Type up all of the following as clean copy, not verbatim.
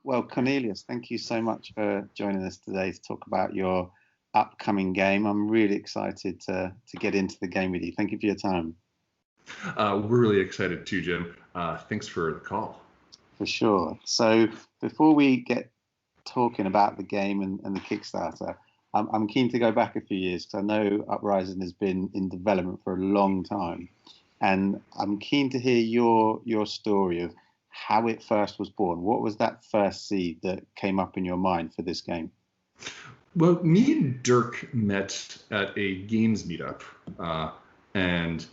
Well, Cornelius, thank you so much for joining us today to talk about your upcoming game. I'm really excited to get into the game with you. Thank you for your time. We're really excited too, Jim. Thanks for the call. For sure. So before we get talking about the game and the Kickstarter, I'm keen to go back a few years because I know Uprising has been in development for a long time. And I'm keen to hear your story of how it first was born. What was that first seed that came up in your mind for this game? Well, me and Dirk met at a games meetup, and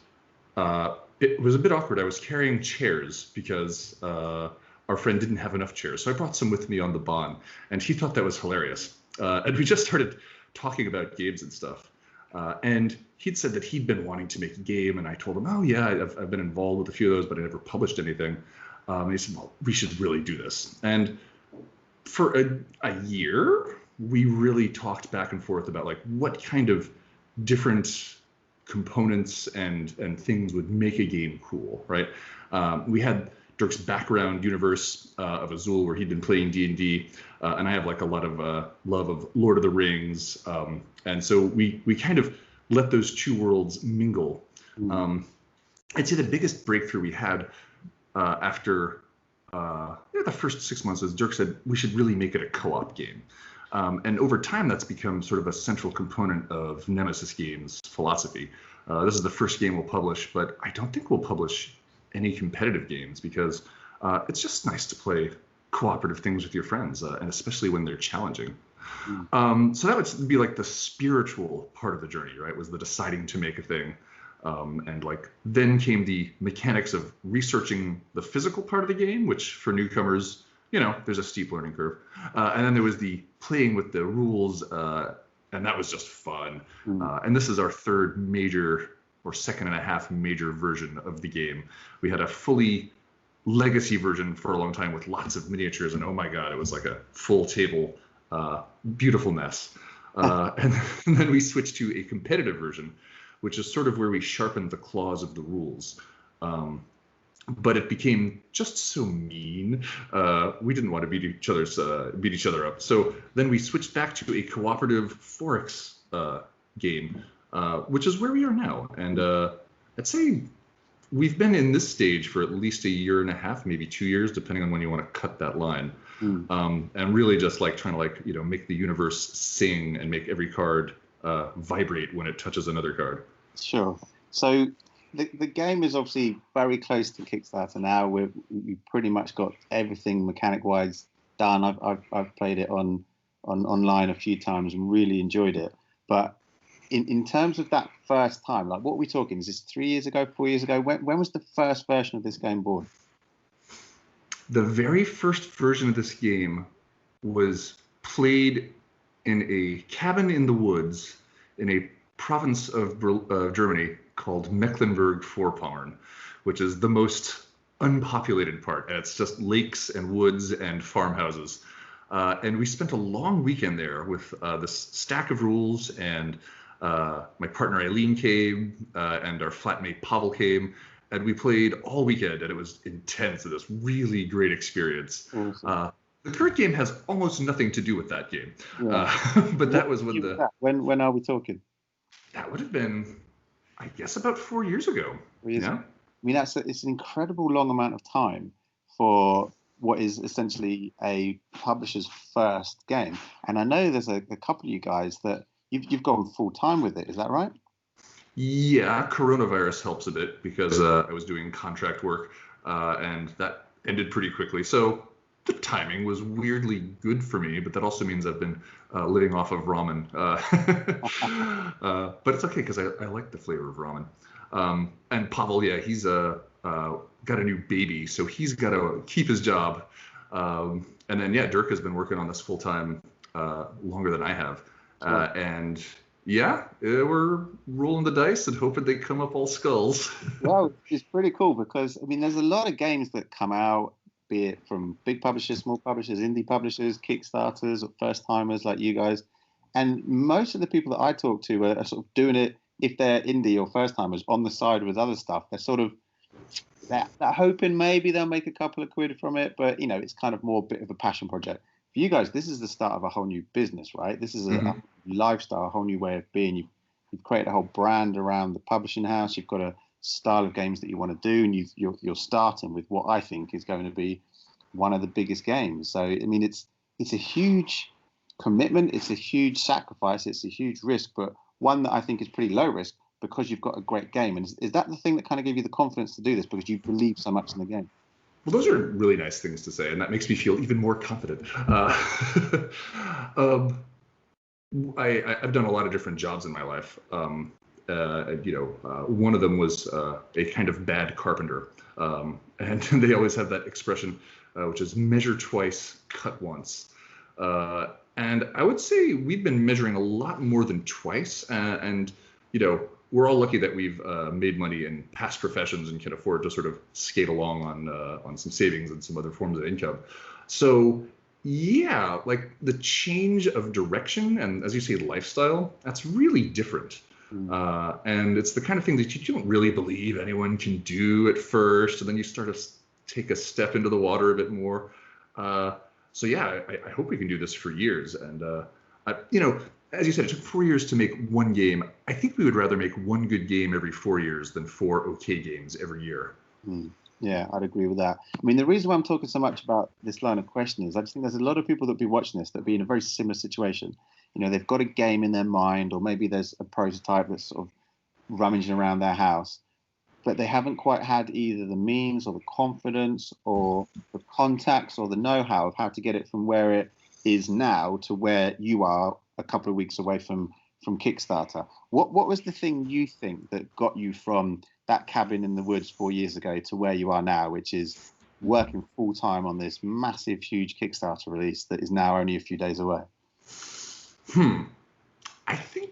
it was a bit awkward. I was carrying chairs because our friend didn't have enough chairs, so I brought some with me on the Bon, and he thought that was hilarious. And we just started talking about games and stuff. And he'd said that he'd been wanting to make a game, and I told him, oh yeah, I've been involved with a few of those, but I never published anything. And he said, well, we should really do this. And for a year, we really talked back and forth about like what kind of different components and things would make a game cool, right? We had Dirk's background universe of Azul, where he'd been playing D&D, and I have like a lot of love of Lord of the Rings, and so we kind of let those two worlds mingle. I'd say the biggest breakthrough we had after the first 6 months is Dirk said we should really make it a co-op game. And over time, that's become sort of a central component of Nemesis Games' philosophy. This is the first game we'll publish, but I don't think we'll publish any competitive games because it's just nice to play cooperative things with your friends, and especially when they're challenging. So that would be like the spiritual part of the journey, right? Was the deciding to make a thing. And like then came the mechanics of researching the physical part of the game, which for newcomers, there's a steep learning curve. And then there was the playing with the rules, and that was just fun. And this is our third major or second and a half major version of the game. We had a fully legacy version for a long time with lots of miniatures, and oh my God, it was like a full table, beautiful mess. And then we switched to a competitive version, which is sort of where we sharpened the claws of the rules. But it became just so mean. We didn't want to beat each other up. So then we switched back to a cooperative 4X game, which is where we are now. And I'd say we've been in this stage for at least a year and a half, maybe 2 years, depending on when you want to cut that line. And really just like trying to make the universe sing and make every card vibrate when it touches another card. Sure. So the game is obviously very close to Kickstarter now. We've pretty much got everything mechanic-wise done. I've played it online a few times and really enjoyed it. But in terms of that first time, like what are we talking? Is this 3 years ago, 4 years ago? When was the first version of this game born? The very first version of this game was played in a cabin in the woods in a province of Germany called Mecklenburg-Vorpommern, which is the most unpopulated part. And it's just lakes and woods and farmhouses. And we spent a long weekend there with this stack of rules, and my partner Eileen came, and our flatmate Pavel came, and we played all weekend, and it was intense and this really great experience. Awesome. The third game has almost nothing to do with that game, but that was when are we talking? That would have been, I guess, about 4 years ago. I mean, it's an incredible long amount of time for what is essentially a publisher's first game. And I know there's a couple of you guys that you've gone full time with it. Is that right? Yeah, coronavirus helps a bit because I was doing contract work, and that ended pretty quickly. So the timing was weirdly good for me, but that also means I've been living off of ramen. But it's okay because I like the flavor of ramen. And Pavel, he's got a new baby, so he's got to keep his job. And then, Dirk has been working on this full time longer than I have. And we're rolling the dice and hoping they come up all skulls. Well, it's pretty cool because, I mean, there's a lot of games that come out, be it from big publishers, small publishers, indie publishers, Kickstarters, or first-timers like you guys. And most of the people that I talk to are sort of doing it, if they're indie or first-timers, on the side with other stuff. They're sort of they're hoping maybe they'll make a couple of quid from it, but it's kind of more a bit of a passion project. For you guys, this is the start of a whole new business, right? This is a lifestyle, a whole new way of being. You've created a whole brand around the publishing house. You've got a style of games that you want to do, and you're starting with what I think is going to be one of the biggest games. So I mean, it's a huge commitment, it's a huge sacrifice, it's a huge risk, but one that I think is pretty low risk because you've got a great game. And is that the thing that kind of gave you the confidence to do this, because you believe so much in the game? Well, those are really nice things to say, and that makes me feel even more confident. I've done a lot of different jobs in my life. One of them was a kind of bad carpenter, and they always have that expression, which is measure twice, cut once. And I would say we've been measuring a lot more than twice, and we're all lucky that we've made money in past professions and can afford to sort of skate along on some savings and some other forms of income. So yeah, like the change of direction and, as you say, lifestyle, that's really different. And it's the kind of thing that you don't really believe anyone can do at first, and then you start to take a step into the water a bit more. So yeah, I hope we can do this for years. And as you said, it took 4 years to make one game. I think we would rather make one good game every 4 years than 4 okay games every year. Yeah, I'd agree with that. I mean, the reason why I'm talking so much about this line of question is I just think there's a lot of people that be watching this that be in a very similar situation. They've got a game in their mind, or maybe there's a prototype that's sort of rummaging around their house, but they haven't quite had either the means or the confidence or the contacts or the know-how of how to get it from where it is now to where you are a couple of weeks away from Kickstarter. What was the thing you think that got you from that cabin in the woods 4 years ago to where you are now, which is working full time on this massive, huge Kickstarter release that is now only a few days away? I think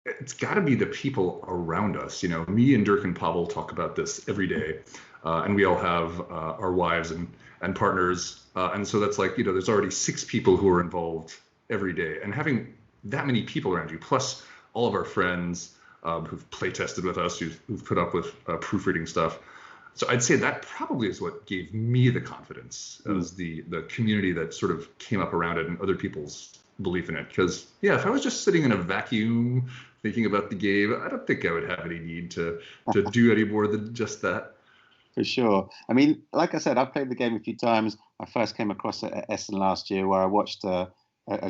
it's got to be the people around us. Me and Dirk and Pavel talk about this every day, and we all have our wives and partners, and so that's like, there's already 6 people who are involved every day, and having that many people around you, plus all of our friends who've play tested with us, who've put up with proofreading stuff. So I'd say that probably is what gave me the confidence, as the community that sort of came up around it and other people's belief in it. Because yeah, if I was just sitting in a vacuum thinking about the game, I don't think I would have any need to do any more than just that. For sure. I mean, like I said, I've played the game a few times. I first came across it at Essen last year, where I watched a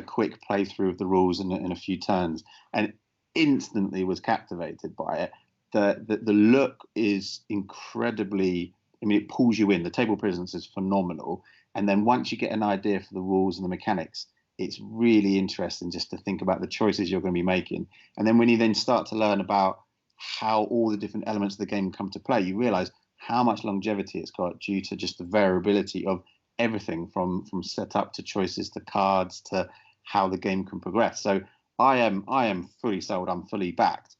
quick playthrough of the rules in a few turns, and instantly was captivated by it. The look is incredibly, I mean, it pulls you in. The table presence is phenomenal. And then once you get an idea for the rules and the mechanics, it's really interesting just to think about the choices you're going to be making. And then when you then start to learn about how all the different elements of the game come to play, you realize how much longevity it's got due to just the variability of everything from setup to choices to cards to how the game can progress. So I am fully sold. I'm fully backed.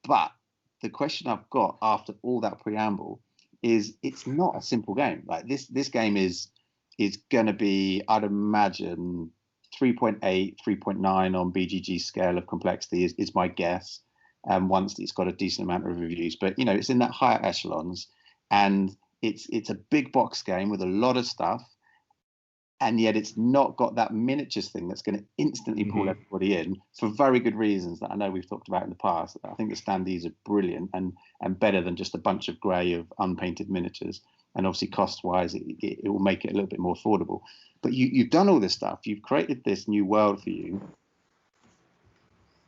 But the question I've got after all that preamble is, it's not a simple game. Like this game is going to be, I'd imagine, 3.8, 3.9 on BGG scale of complexity is my guess. Once it's got a decent amount of reviews, but it's in that higher echelons, and it's a big box game with a lot of stuff. And yet it's not got that miniatures thing that's going to instantly pull everybody in, for very good reasons that I know we've talked about in the past. I think the standees are brilliant and better than just a bunch of grey of unpainted miniatures. And obviously cost-wise, it will make it a little bit more affordable. But you've done all this stuff. You've created this new world for you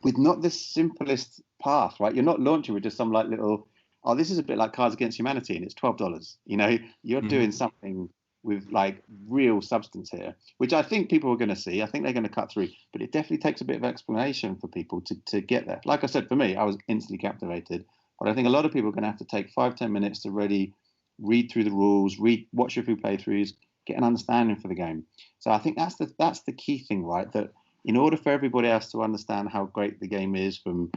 with not the simplest path, right? You're not launching with just some like little, oh, this is a bit like Cards Against Humanity and it's $12. You're doing something with like real substance here, which I think people are going to see. I think they're going to cut through, but it definitely takes a bit of explanation for people to get there. Like I said, for me, I was instantly captivated, but I think a lot of people are going to have to take 5-10 minutes to really read through the rules, watch a few playthroughs, get an understanding for the game. So I think that's the key thing, right? That in order for everybody else to understand how great the game is from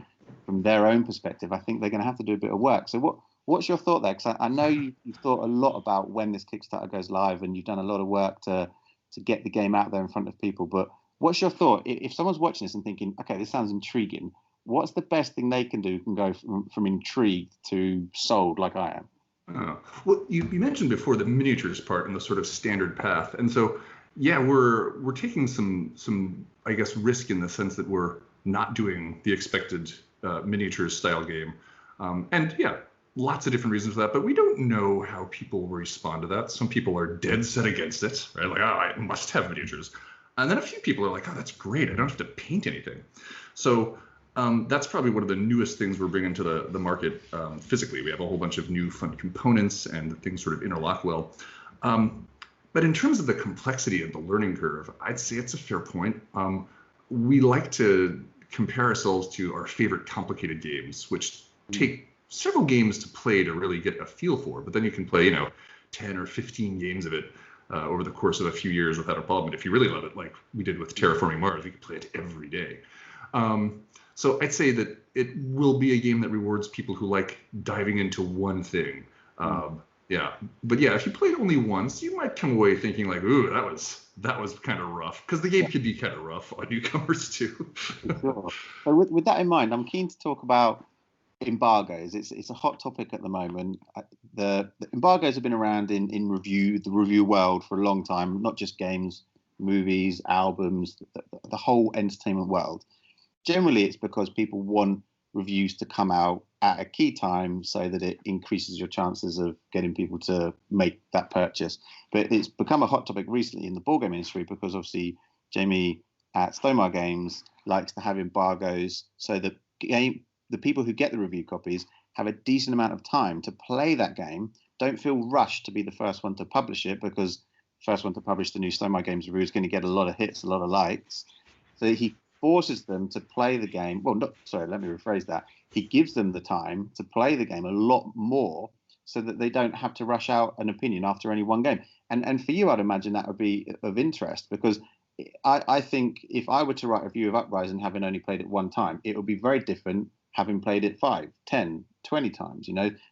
their own perspective, I think they're going to have to do a bit of work. So what's your thought there? Because I know you've thought a lot about when this Kickstarter goes live, and you've done a lot of work to get the game out there in front of people. But what's your thought? If someone's watching this and thinking, okay, this sounds intriguing, what's the best thing they can do can go from intrigued to sold like I am? Well, you mentioned before the miniatures part and the sort of standard path, and so yeah, we're taking some I guess risk in the sense that we're not doing the expected miniatures style game, and yeah, lots of different reasons for that. But we don't know how people will respond to that. Some people are dead set against it, right? Like, oh, I must have miniatures, and then a few people are like, oh, that's great, I don't have to paint anything. So that's probably one of the newest things we're bringing to the market physically. We have a whole bunch of new fun components and things sort of interlock well. But in terms of the complexity of the learning curve, I'd say it's a fair point. We like to compare ourselves to our favorite complicated games, which take several games to play to really get a feel for. But then you can play, 10 or 15 games of it over the course of a few years without a problem. And if you really love it, like we did with Terraforming Mars, we could play it every day. So I'd say that it will be a game that rewards people who like diving into one thing. Yeah, but yeah, if you played only once, you might come away thinking like, "Ooh, that was kind of rough," because the game could be kind of rough on newcomers too. Sure. So with that in mind, I'm keen to talk about embargoes. It's a hot topic at the moment. The embargoes have been around in the review world for a long time, not just games, movies, albums, the whole entertainment world. Generally, it's because people want reviews to come out at a key time so that it increases your chances of getting people to make that purchase. But it's become a hot topic recently in the board game industry because obviously Jamie at Stomar Games likes to have embargoes so that the people who get the review copies have a decent amount of time to play that game, don't feel rushed to be the first one to publish it because the first one to publish the new Stomar Games review is going to get a lot of hits, a lot of likes. So he forces them to play the game. Well, let me rephrase that. He gives them the time to play the game a lot more so that they don't have to rush out an opinion after only one game. And for you, I'd imagine that would be of interest because I think if I were to write a review of Uprising having only played it one time, it would be very different having played it 5, 10, 20 times.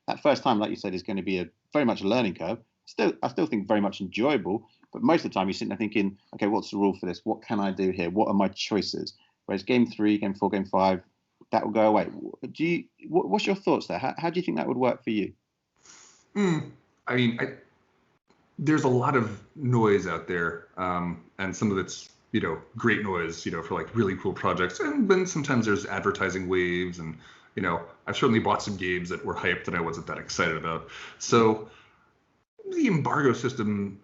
That first time, like you said, is going to be very much a learning curve. I still think very much enjoyable, but most of the time you're sitting there thinking, okay, what's the rule for this? What can I do here? What are my choices? Whereas game 3, game 4, game 5, that will go away. What's your thoughts there? How do you think that would work for you? I mean, there's a lot of noise out there, and some of it's great noise, for like really cool projects, and then sometimes there's advertising waves, and I've certainly bought some games that were hyped that I wasn't that excited about. So the embargo system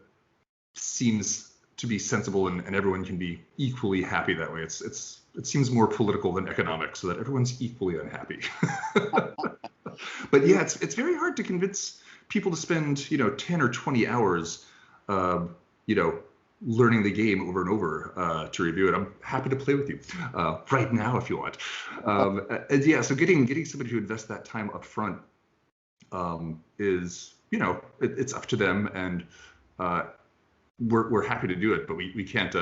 seems to be sensible, and everyone can be equally happy that way. It seems more political than economic, so that everyone's equally unhappy. But yeah, it's very hard to convince people to spend 10 or 20 hours learning the game over and over to review it. I'm happy to play with you right now if you want. And yeah, so getting somebody to invest that time up front is it's up to them, and we're happy to do it, but we can't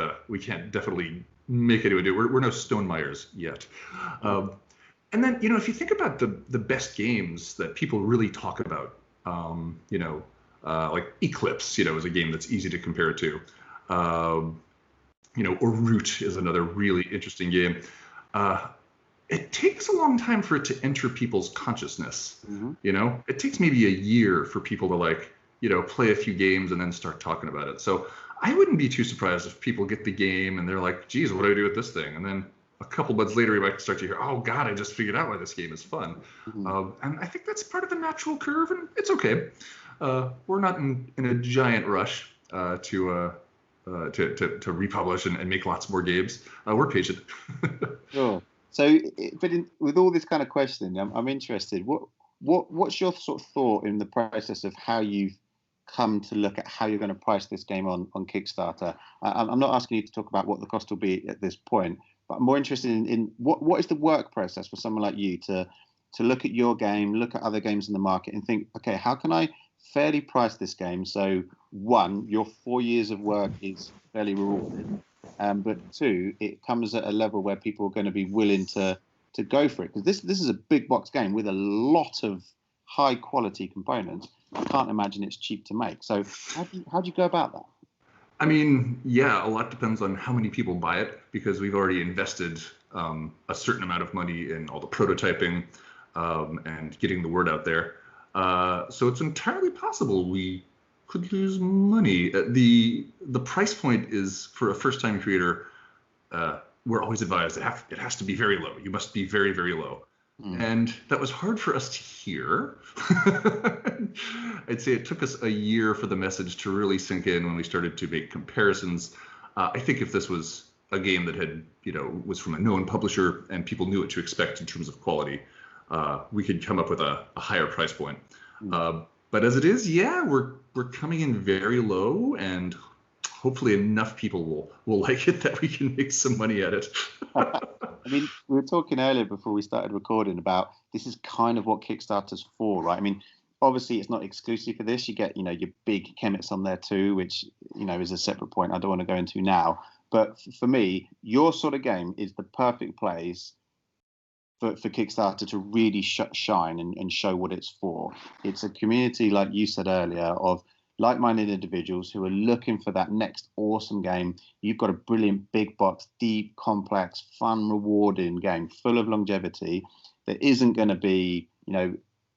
definitely make anyone do it. We're no Stone Myers yet. And then if you think about the best games that people really talk about, like Eclipse, is a game that's easy to compare to. Or Root is another really interesting game. It takes a long time for it to enter people's consciousness. Mm-hmm. It takes maybe a year for people to play a few games and then start talking about it. So I wouldn't be too surprised if people get the game and they're like, geez, what do I do with this thing? And then a couple months later, you might start to hear, oh God, I just figured out why this game is fun. Mm-hmm. And I think that's part of the natural curve, and it's okay. We're not in a giant rush to republish and make lots more games. We're patient. Sure. So, with all this kind of questioning, I'm interested. What's your sort of thought in the process of how you've come to look at how you're going to price this game on Kickstarter? I'm not asking you to talk about what the cost will be at this point, but I'm more interested in what is the work process for someone like you to look at your game, look at other games in the market, and think, okay, how can I fairly price this game so one, your 4 years of work is fairly rewarded, but two, it comes at a level where people are going to be willing to go for it, because this is a big box game with a lot of high quality components. I can't imagine it's cheap to make. So how do you go about that? I mean, yeah, a lot depends on how many people buy it, because we've already invested a certain amount of money in all the prototyping and getting the word out there. So it's entirely possible we could lose money. The price point is, for a first-time creator, we're always advised it has to be very low. You must be very, very low. And that was hard for us to hear. I'd say it took us a year for the message to really sink in when we started to make comparisons. I think if this was a game that had, was from a known publisher and people knew what to expect in terms of quality, we could come up with a higher price point. But as it is, we're coming in very low, and hopefully enough people will like it that we can make some money at it. I mean, we were talking earlier before we started recording about this is kind of what Kickstarter's for, right? I mean, obviously it's not exclusive for this. You get, your big chemists on there too, which, is a separate point I don't want to go into now. But for me, your sort of game is the perfect place for Kickstarter to really shine and show what it's for. It's a community, like you said earlier, of like-minded individuals who are looking for that next awesome game. You've got a brilliant big box, deep, complex, fun, rewarding game full of longevity that isn't going to be,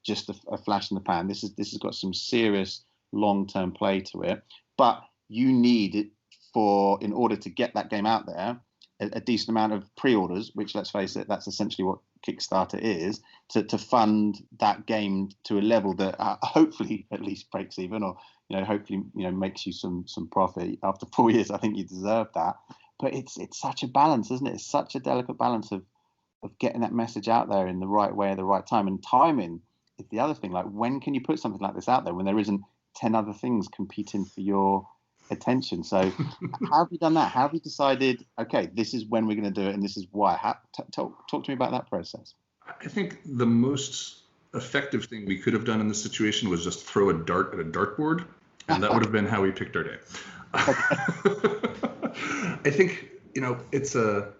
just a flash in the pan. This has got some serious long-term play to it. But you need it in order to get that game out there, a decent amount of pre-orders, which, let's face it, that's essentially what Kickstarter is, to fund that game to a level that hopefully at least breaks even, or hopefully makes you some profit after 4 years. I think you deserve that. But it's such a balance, isn't it? It's such a delicate balance of getting that message out there in the right way at the right time. And timing is the other thing. Like, when can you put something like this out there when there isn't 10 other things competing for your attention? So how have you done that? How have you decided, okay, this is when we're going to do it and this is why? Talk to me about that process. I think the most effective thing we could have done in this situation was just throw a dart at a dartboard, and that would have been how we picked our day. I think it's a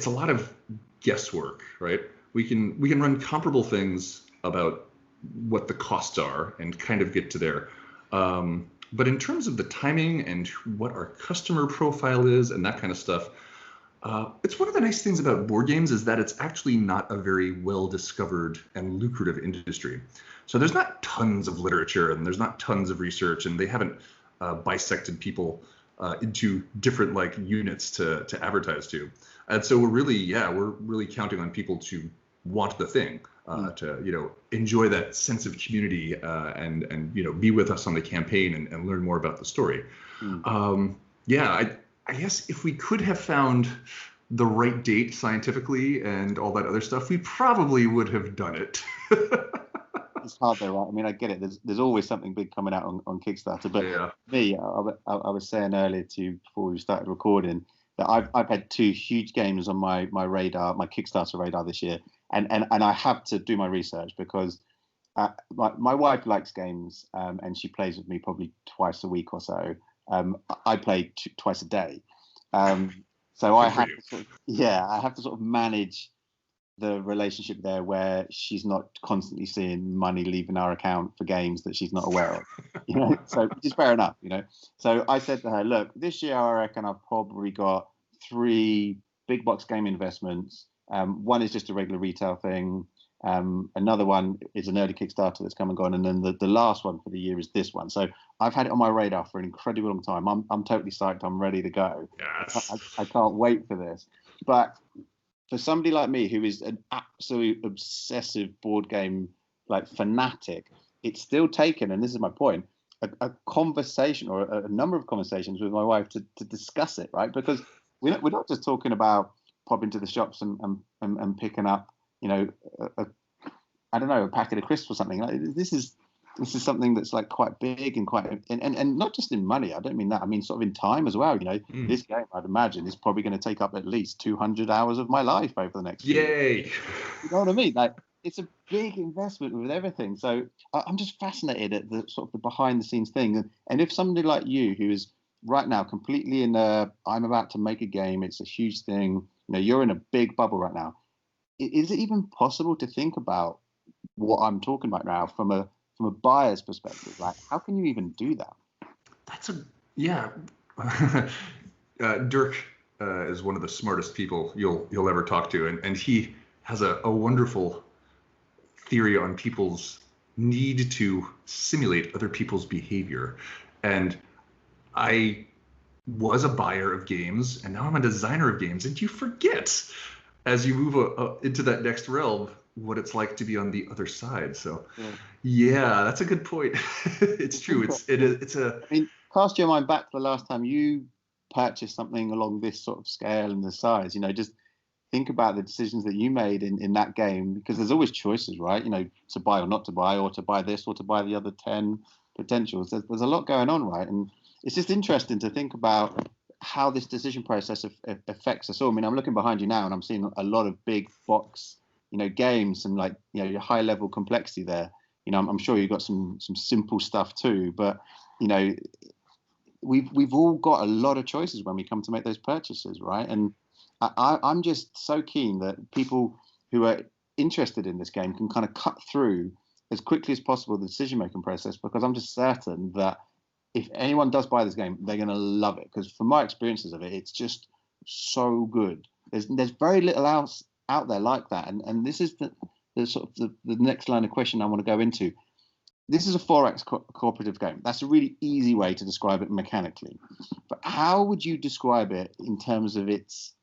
lot of guesswork, right? We can run comparable things about what the costs are and kind of get to there. But in terms of the timing and what our customer profile is and that kind of stuff, it's one of the nice things about board games is that it's actually not a very well-discovered and lucrative industry. So there's not tons of literature and there's not tons of research, and they haven't bisected people into different units to advertise to. And so we're really counting on people to want the thing, to enjoy that sense of community, and be with us on the campaign and learn more about the story. I guess if we could have found the right date scientifically and all that other stuff, we probably would have done it. It's hard though, right? I mean, I get it. There's always something big coming out on Kickstarter. But me, I was saying earlier to you before we started recording that I've had 2 huge games on my radar, my Kickstarter radar this year, and I have to do my research because my wife likes games, and she plays with me probably twice a week or so. I play twice a day, so I have to sort of manage the relationship there where she's not constantly seeing money leaving our account for games that she's not aware of, so which is fair enough, So I said to her, look, this year I reckon I've probably got 3 big box game investments. One is just a regular retail thing. Another one is an early Kickstarter that's come and gone, and then the last one for the year is this one. So I've had it on my radar for an incredibly long time. I'm totally psyched. I'm ready to go. Yes. I can't wait for this. But for somebody like me who is an absolute obsessive board game fanatic, it's still taken, and this is my point, a conversation or a number of conversations with my wife to discuss it, right? Because we're not just talking about popping to the shops and picking up, I don't know, a packet of crisps or something. This is something that's quite big and and not just in money. I don't mean that. I mean sort of in time as well. This game, I'd imagine, is probably going to take up at least 200 hours of my life over the next few years. You know what I mean? It's a big investment with everything. So I'm just fascinated at the sort of the behind the scenes thing. And if somebody like you, who is right now completely I'm about to make a game, it's a huge thing. You're in a big bubble right now. Is it even possible to think about what I'm talking about now from a buyer's perspective? How can you even do that? Dirk is one of the smartest people you'll ever talk to, and he has a wonderful theory on people's need to simulate other people's behavior. And I was a buyer of games, and now I'm a designer of games, and you forget as you move into that next realm what it's like to be on the other side. So, yeah, that's a good point. It's true. It's a. I mean, cast your mind back to the last time you purchased something along this sort of scale and the size. Just think about the decisions that you made in that game, because there's always choices, right? To buy or not to buy, or to buy this or to buy the other 10 potentials. There's a lot going on, right? And it's just interesting to think about how this decision process affects us all. I mean, I'm looking behind you now, and I'm seeing a lot of big box, games, and your high level complexity there. I'm sure you've got some simple stuff too, but we've all got a lot of choices when we come to make those purchases, right? And I'm just so keen that people who are interested in this game can kind of cut through as quickly as possible the decision making process, because I'm just certain that if anyone does buy this game, they're going to love it, because from my experiences of it, it's just so good. There's very little else out there like that, and this is the sort of the next line of question I want to go into. This is a 4X cooperative game. That's a really easy way to describe it mechanically. But how would you describe it in terms of its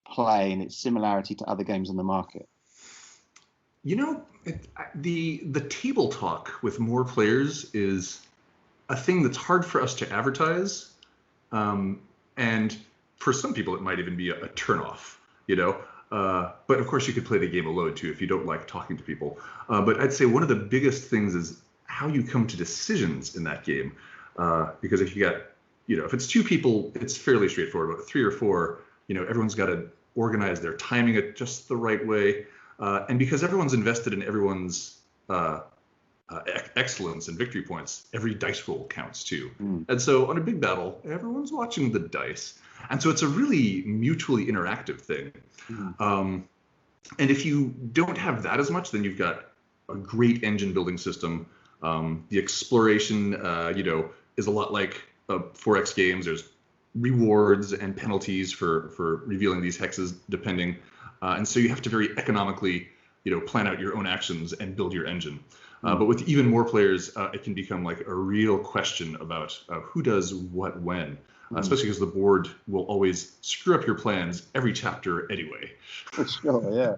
play and its similarity to other games in the market? The table talk with more players is a thing that's hard for us to advertise, and for some people it might even be a turnoff. But of course you could play the game alone too if you don't like talking to people. But I'd say one of the biggest things is how you come to decisions in that game, because if you got, if it's two people, it's fairly straightforward. But 3 or 4, everyone's got to organize their timing it just the right way, and because everyone's invested in everyone's excellence and victory points, every dice roll counts too. And so on a big battle, everyone's watching the dice, and so it's a really mutually interactive thing. And if you don't have that as much, then you've got a great engine building system. The exploration, is a lot like 4X games. There's rewards and penalties for revealing these hexes, depending. And so you have to very economically, plan out your own actions and build your engine. But with even more players, it can become like a real question about who does what when, especially because the board will always screw up your plans every chapter anyway. For sure, yeah.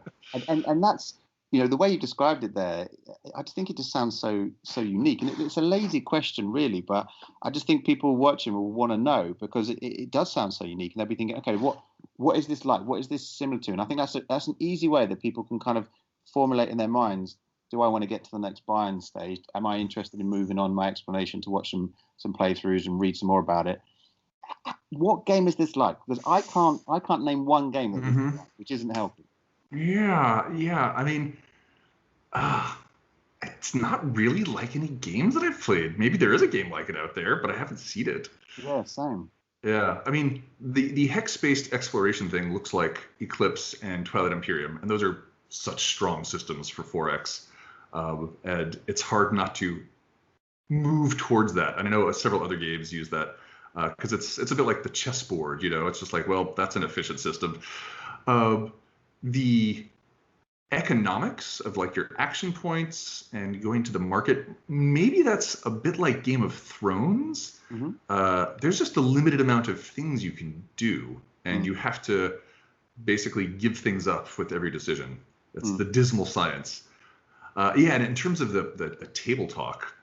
And that's, the way you described it there, I just think it just sounds so unique. And it's a lazy question, really, but I just think people watching will want to know, because it does sound so unique. And they'll be thinking, okay, what is this like? What is this similar to? And I think that's an easy way that people can kind of formulate in their minds, do I want to get to the next buy-in stage? Am I interested in moving on my explanation to watch some playthroughs and read some more about it? What game is this like? Because I can't name one game that is like, which isn't helping. Yeah. I mean, it's not really like any games that I've played. Maybe there is a game like it out there, but I haven't seen it. Yeah, same. Yeah, I mean, the hex-based exploration thing looks like Eclipse and Twilight Imperium, and those are such strong systems for 4X. And it's hard not to move towards that. And I know several other games use that, because it's a bit like the chessboard, It's just like, well, that's an efficient system. The economics of like your action points and going to the market, maybe that's a bit like Game of Thrones. There's just a limited amount of things you can do, and you have to basically give things up with every decision. It's the dismal science. And in terms of the table talk,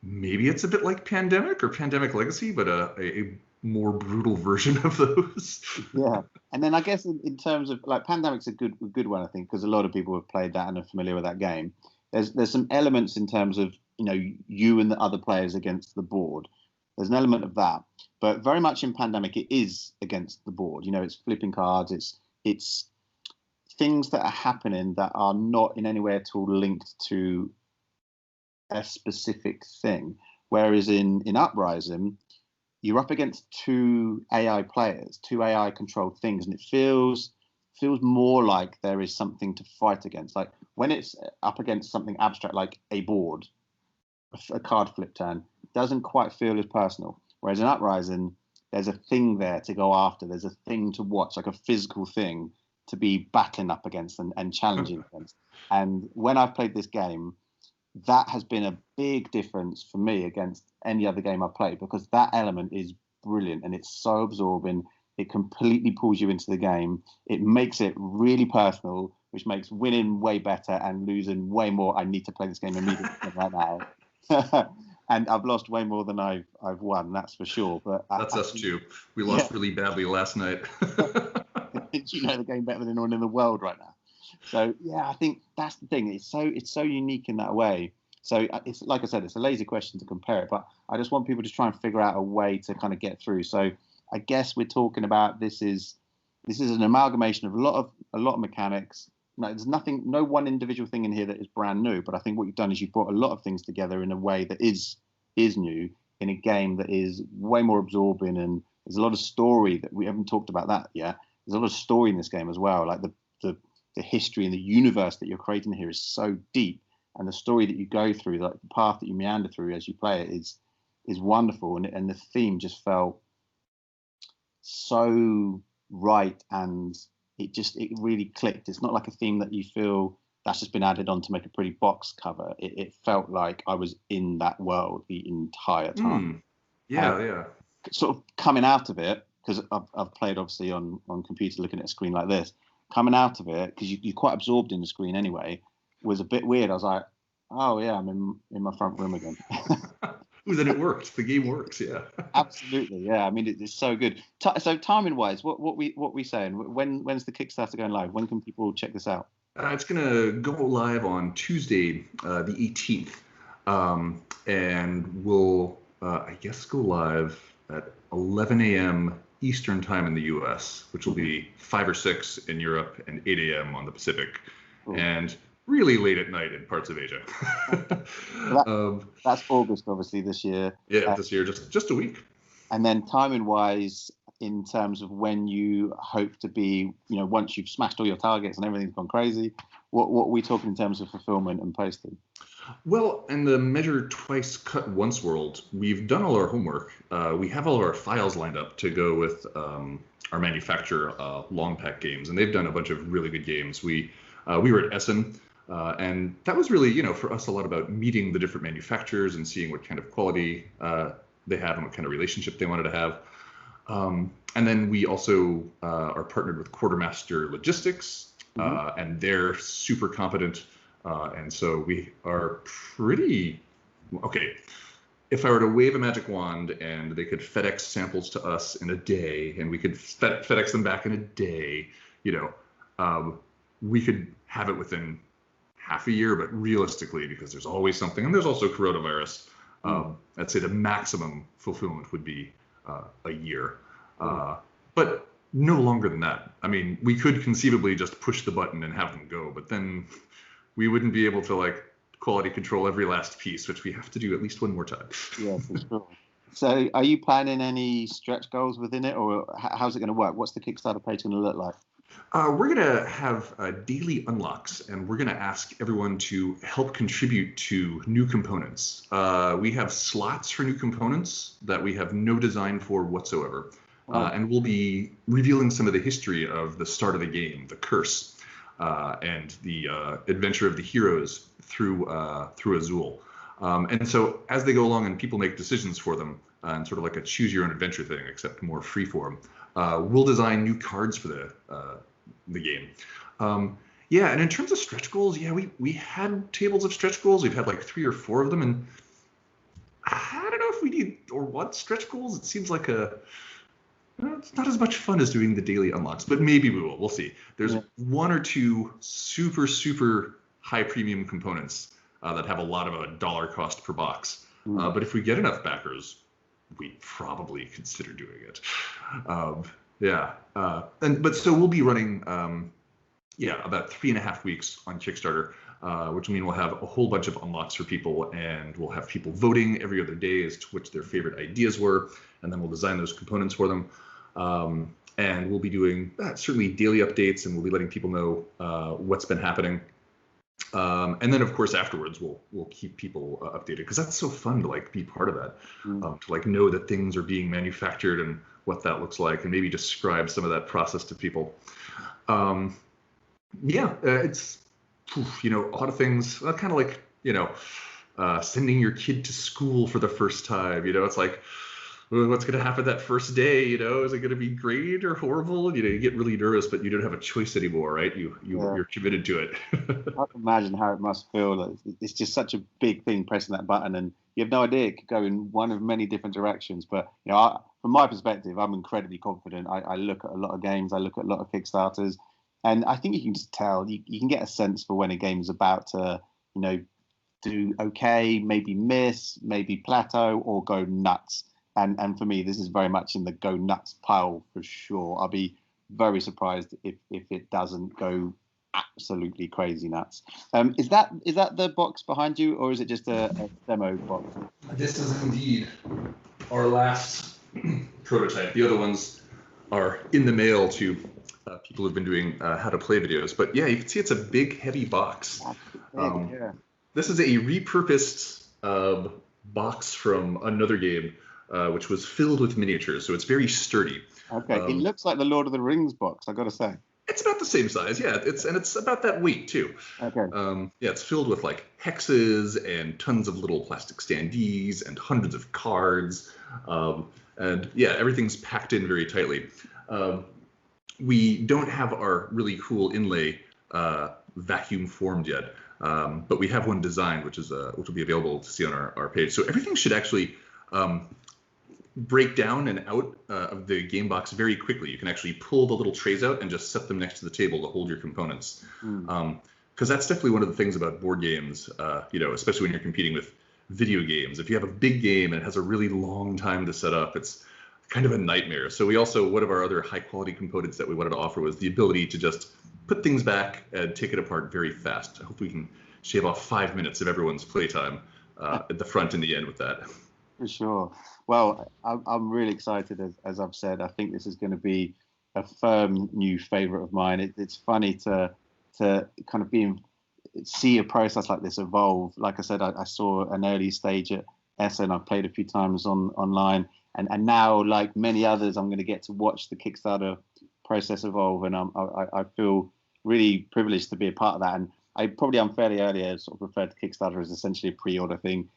maybe it's a bit like Pandemic or Pandemic Legacy, but a more brutal version of those. Yeah, and then I guess in terms of like Pandemic's a good one, I think, because a lot of people have played that and are familiar with that game. There's some elements in terms of you and the other players against the board. There's an element of that, but very much in Pandemic it is against the board. It's flipping cards. It's things that are happening that are not in any way at all linked to a specific thing. Whereas in Uprising, you're up against 2 AI players, 2 AI controlled things, and it feels more like there is something to fight against. Like when it's up against something abstract like a board, a card flip turn, doesn't quite feel as personal. Whereas in Uprising, there's a thing there to go after. There's a thing to watch, like a physical thing to be battling up against and challenging against. And when I've played this game, that has been a big difference for me against any other game I've played, because that element is brilliant and it's so absorbing. It completely pulls you into the game. It makes it really personal, which makes winning way better and losing way more. I need to play this game immediately right now. And I've lost way more than I've won, that's for sure. But that's us too. We lost really badly last night. You know the game better than anyone in the world right now. So yeah, I think that's the thing. It's so unique in that way. So it's like I said, it's a lazy question to compare it, but I just want people to try and figure out a way to kind of get through. So I guess we're talking about this is an amalgamation of a lot of mechanics. No, there's no one individual thing in here that is brand new, but I think what you've done is you've brought a lot of things together in a way that is new in a game that is way more absorbing, and there's a lot of story that we haven't talked about that yet. There's a lot of story in this game as well, like the history and the universe that you're creating here is so deep, and the story that you go through, like the path that you meander through as you play it, is wonderful, and the theme just felt so right, and it really clicked. It's not like a theme that you feel that's just been added on to make a pretty box cover. It felt like I was in that world the entire time. Yeah. Sort of coming out of it, because I've played obviously on computer looking at a screen like this. Coming out of it, because you're quite absorbed in the screen anyway, was a bit weird. I was like, oh yeah, I'm in my front room again. Ooh, then it worked. The game works, yeah. Absolutely, yeah. I mean, it's so good. So timing wise, what we saying? When's the Kickstarter going live? When can people check this out? It's gonna go live on Tuesday, the 18th, and we'll I guess go live at 11 a.m. Eastern time in the U.S., which will be 5 or 6 in Europe and 8 a.m. on the Pacific, and really late at night in parts of Asia. That's August, obviously, this year. Yeah, this year, just a week. And then timing-wise, in terms of when you hope to be, once you've smashed all your targets and everything's gone crazy, what are we talking in terms of fulfillment and posting? Well, in the measure twice, cut once world, we've done all our homework. We have all of our files lined up to go with our manufacturer, Long Pack Games, and they've done a bunch of really good games. We were at Essen, and that was really, for us, a lot about meeting the different manufacturers and seeing what kind of quality they have and what kind of relationship they wanted to have. And then we also are partnered with Quartermaster Logistics, and they're super competent. And so we are pretty okay. If I were to wave a magic wand and they could FedEx samples to us in a day, and we could FedEx them back in a day, we could have it within half a year. But realistically, because there's always something, and there's also coronavirus, I'd say the maximum fulfillment would be a year, but no longer than that. I mean, we could conceivably just push the button and have them go, but then we wouldn't be able to quality control every last piece, which we have to do at least one more time. Yeah, for sure. So are you planning any stretch goals within it, or how's it going to work? What's the Kickstarter page going to look like? We're going to have daily unlocks, and we're going to ask everyone to help contribute to new components. We have slots for new components that we have no design for whatsoever. And we'll be revealing some of the history of the start of the game, the curse, and the adventure of the heroes through Azul. And so as they go along and people make decisions for them, and sort of like a choose your own adventure thing, except more freeform, we'll design new cards for the game. Yeah, and in terms of stretch goals, yeah, we had tables of stretch goals. We've had 3 or 4 of them, and I don't know if we need or want stretch goals. It seems like it's not as much fun as doing the daily unlocks, but maybe we will. We'll see. There's 1 or 2 super, super high premium components that have a lot of a dollar cost per box. But if we get enough backers, we probably consider doing it. But so we'll be running, about 3.5 weeks on Kickstarter, which will mean we'll have a whole bunch of unlocks for people, and we'll have people voting every other day as to which their favorite ideas were, and then we'll design those components for them. And we'll be doing certainly daily updates, and we'll be letting people know what's been happening. And then, of course, afterwards, we'll keep people updated, because that's so fun to be part of that, to know that things are being manufactured and what that looks like, and maybe describe some of that process to people. It's a lot of things, kind of like sending your kid to school for the first time. It's like, well, what's going to happen that first day? Is it going to be great or horrible? You get really nervous, but you don't have a choice anymore, right? You're committed to it. I can imagine how it must feel. Like, it's just such a big thing pressing that button, and you have no idea it could go in one of many different directions. But from my perspective, I'm incredibly confident. I look at a lot of games, I look at a lot of Kickstarters, and I think you can just tell. You can get a sense for when a game is about to, do okay, maybe miss, maybe plateau, or go nuts. And for me, this is very much in the go nuts pile for sure. I'll be very surprised if it doesn't go absolutely crazy nuts. Is that the box behind you, or is it just a demo box? This is indeed our last prototype. The other ones are in the mail to people who've been doing how to play videos. But yeah, you can see it's a big, heavy box. Yeah. This is a repurposed box from another game, which was filled with miniatures, so it's very sturdy. Okay, it looks like the Lord of the Rings box, I got to say. It's about the same size, yeah. It's about that weight too. Okay. It's filled with like hexes and tons of little plastic standees and hundreds of cards, and yeah, everything's packed in very tightly. We don't have our really cool inlay vacuum formed yet, but we have one designed, which will be available to see on our page. So everything should actually break down and out of the game box very quickly. You can actually pull the little trays out and just set them next to the table to hold your components. Because that's definitely one of the things about board games, especially when you're competing with video games. If you have a big game and it has a really long time to set up, it's kind of a nightmare. So one of our other high quality components that we wanted to offer was the ability to just put things back and take it apart very fast. I hope we can shave off 5 minutes of everyone's playtime at the front and the end with that. For sure. Well, I'm really excited, as I've said. I think this is going to be a firm new favorite of mine. It's funny to kind of see a process like this evolve. Like I said, I saw an early stage at Essen. I've played a few times online, and now, like many others, I'm going to get to watch the Kickstarter process evolve, and I feel really privileged to be a part of that. And I probably unfairly earlier sort of referred to Kickstarter as essentially a pre-order thing.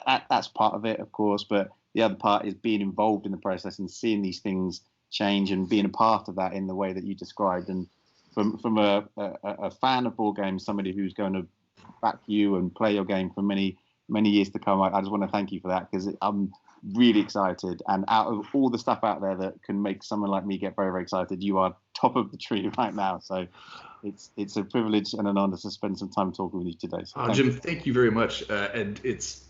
That's part of it, of course, but the other part is being involved in the process and seeing these things change and being a part of that in the way that you described. And from a fan of board games, somebody who's going to back you and play your game for many years to come, I just want to thank you for that, because I'm really excited. And out of all the stuff out there that can make someone like me get very, very excited, you are top of the tree right now. So it's a privilege and an honor to spend some time talking with you today. So Jim, thank you very much. And it's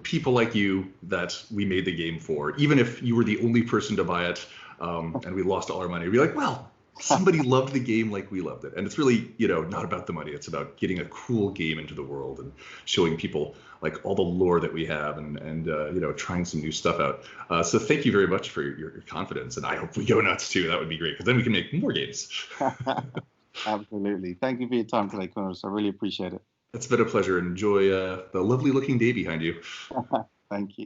people like you that we made the game for. Even if you were the only person to buy it, and we lost all our money, we'd be like, well, somebody loved the game like we loved it. And it's really, not about the money. It's about getting a cool game into the world and showing people like all the lore that we have and trying some new stuff out. So thank you very much for your confidence. And I hope we go nuts too. That would be great, because then we can make more games. Absolutely. Thank you for your time today, Cornelius. I really appreciate it. It's been a pleasure. Enjoy the lovely looking day behind you. Thank you.